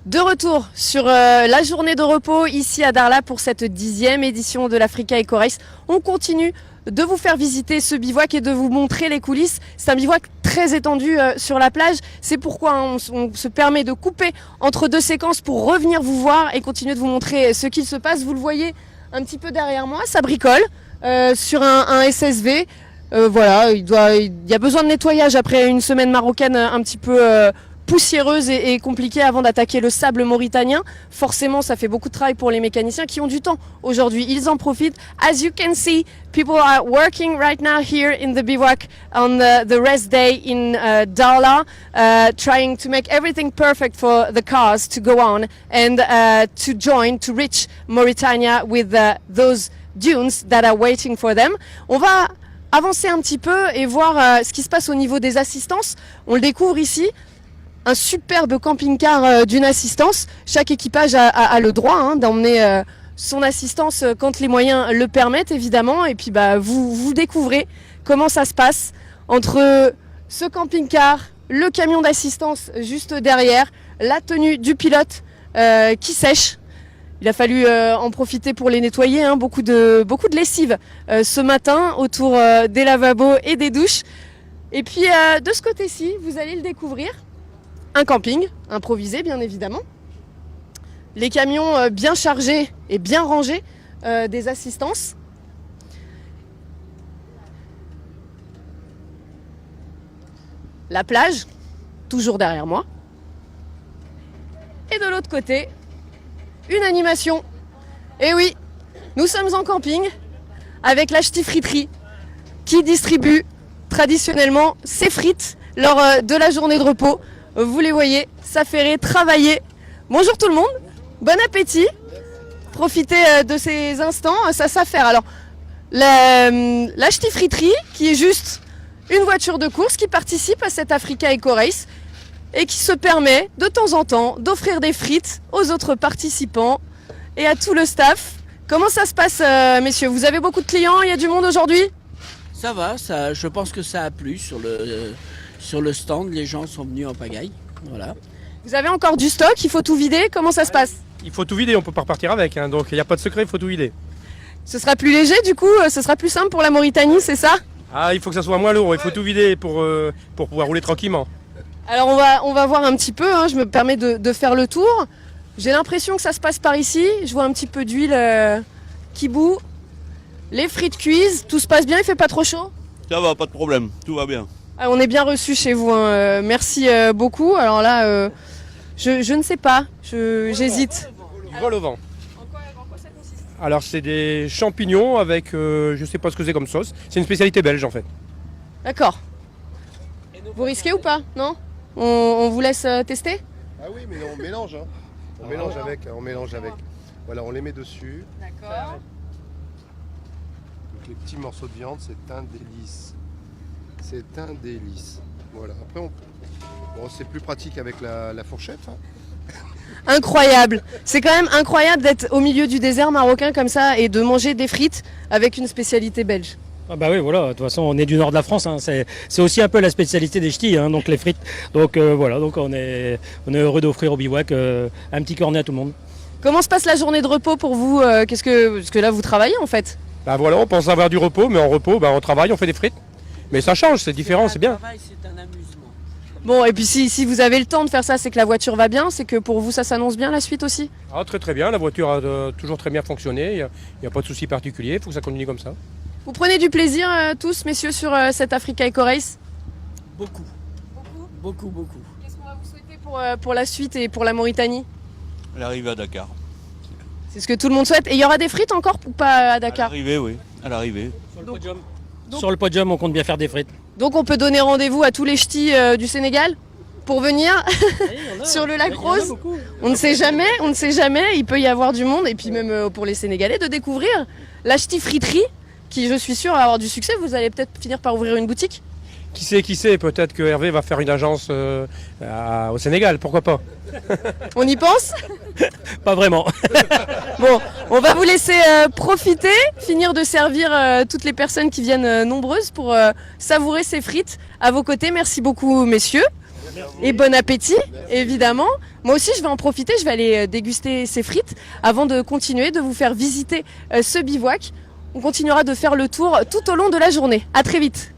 De retour sur la journée de repos ici à Darla pour cette 10e édition de l'Africa Eco Race. On continue de vous faire visiter ce bivouac et de vous montrer les coulisses. C'est un bivouac très étendu sur la plage. C'est pourquoi on se permet de couper entre deux séquences pour revenir vous voir et continuer de vous montrer ce qu'il se passe. Vous le voyez un petit peu derrière moi, ça bricole sur un SSV. Voilà, il y a besoin de nettoyage après une semaine marocaine un petit peu poussiéreuse et compliquée avant d'attaquer le sable mauritanien. Forcément, ça fait beaucoup de travail pour les mécaniciens qui ont du temps aujourd'hui. Ils en profitent. As you can see, people are working right now here in the bivouac on the rest day in Darla, trying to make everything perfect for the cars to go on and to reach Mauritania with those dunes that are waiting for them. On va avancer un petit peu et voir ce qui se passe au niveau des assistances. On le découvre ici. Un superbe camping-car d'une assistance. Chaque équipage a le droit d'emmener son assistance quand les moyens le permettent, évidemment. Et puis vous découvrez comment ça se passe entre ce camping-car, le camion d'assistance juste derrière, la tenue du pilote qui sèche. Il a fallu en profiter pour les nettoyer, beaucoup de lessive ce matin autour des lavabos et des douches. Et puis de ce côté-ci, vous allez le découvrir. Un camping, improvisé bien évidemment. Les camions bien chargés et bien rangés des assistances. La plage, toujours derrière moi. Et de l'autre côté, une animation. Et oui, nous sommes en camping avec la Ch'ti Friterie qui distribue traditionnellement ses frites lors de la journée de repos. Vous les voyez, s'affairer, travailler. Bonjour tout le monde, bon appétit. Profitez de ces instants, ça s'affaire. Alors, la Ch'ti Friterie, qui est juste une voiture de course qui participe à cette Africa Eco Race et qui se permet de temps en temps d'offrir des frites aux autres participants et à tout le staff. Comment ça se passe, messieurs? Vous avez beaucoup de clients, il y a du monde aujourd'hui? Ça va, je pense que ça a plu sur le stand, les gens sont venus en pagaille, voilà. Vous avez encore du stock, il faut tout vider, comment ça se passe? Il faut tout vider, on peut pas repartir avec, donc il n'y a pas de secret, il faut tout vider. Ce sera plus léger du coup, ce sera plus simple pour la Mauritanie, c'est ça? Ah, il faut que ça soit moins lourd, il faut tout vider pour pouvoir rouler tranquillement. Alors on va voir un petit peu, je me permets de faire le tour. J'ai l'impression que ça se passe par ici, je vois un petit peu d'huile qui bout. Les frites cuisent, tout se passe bien, il fait pas trop chaud? Ça va, pas de problème, tout va bien. Ah, on est bien reçus chez vous, merci beaucoup. Alors là, je ne sais pas, j'hésite. Du vol au vent. En quoi ça consiste? Alors c'est des champignons avec, je sais pas ce que c'est comme sauce, c'est une spécialité belge en fait. D'accord. Vous risquez ou pas? Non? On vous laisse tester? Ah oui, mais on mélange, On mélange avec. Voilà, on les met dessus. D'accord. Donc les petits morceaux de viande, c'est un délice. C'est un délice. Voilà. Après, c'est plus pratique avec la fourchette. Incroyable. C'est quand même incroyable d'être au milieu du désert marocain comme ça et de manger des frites avec une spécialité belge. Ah bah oui, voilà, de toute façon on est du nord de la France, c'est aussi un peu la spécialité des ch'tis, donc les frites. Donc voilà, donc on est heureux d'offrir au bivouac un petit cornet à tout le monde. Comment se passe la journée de repos pour vous? Parce que là vous travaillez en fait. Bah voilà, on pense avoir du repos, mais en repos, on travaille, on fait des frites. Mais ça change, c'est différent, c'est bien. Le travail, c'est un amusement. Bon, et puis si vous avez le temps de faire ça, c'est que la voiture va bien, c'est que pour vous ça s'annonce bien la suite aussi? Ah, très très bien, la voiture a toujours très bien fonctionné, il n'y a pas de souci particulier, il faut que ça continue comme ça. Vous prenez du plaisir tous, messieurs, sur cette Africa Eco Race? Beaucoup. Beaucoup. Qu'est-ce qu'on va vous souhaiter pour la suite et pour la Mauritanie? L'arrivée à Dakar. C'est ce que tout le monde souhaite. Et il y aura des frites encore ou pas à Dakar? À l'arrivée, oui, à l'arrivée. Sur le podium, on compte bien faire des frites. Donc on peut donner rendez-vous à tous les ch'tis du Sénégal pour venir sur le lac Rose. On ne sait jamais, il peut y avoir du monde. Et puis même pour les Sénégalais de découvrir la Ch'ti Friterie, qui je suis sûr va avoir du succès. Vous allez peut-être finir par ouvrir une boutique? Qui sait, peut-être que Hervé va faire une agence au Sénégal, pourquoi pas? On y pense? Pas vraiment. Bon, on va vous laisser profiter, finir de servir toutes les personnes qui viennent nombreuses pour savourer ces frites à vos côtés. Merci beaucoup, messieurs. Et bon appétit, évidemment. Moi aussi, je vais en profiter, je vais aller déguster ces frites avant de continuer de vous faire visiter ce bivouac. On continuera de faire le tour tout au long de la journée. À très vite.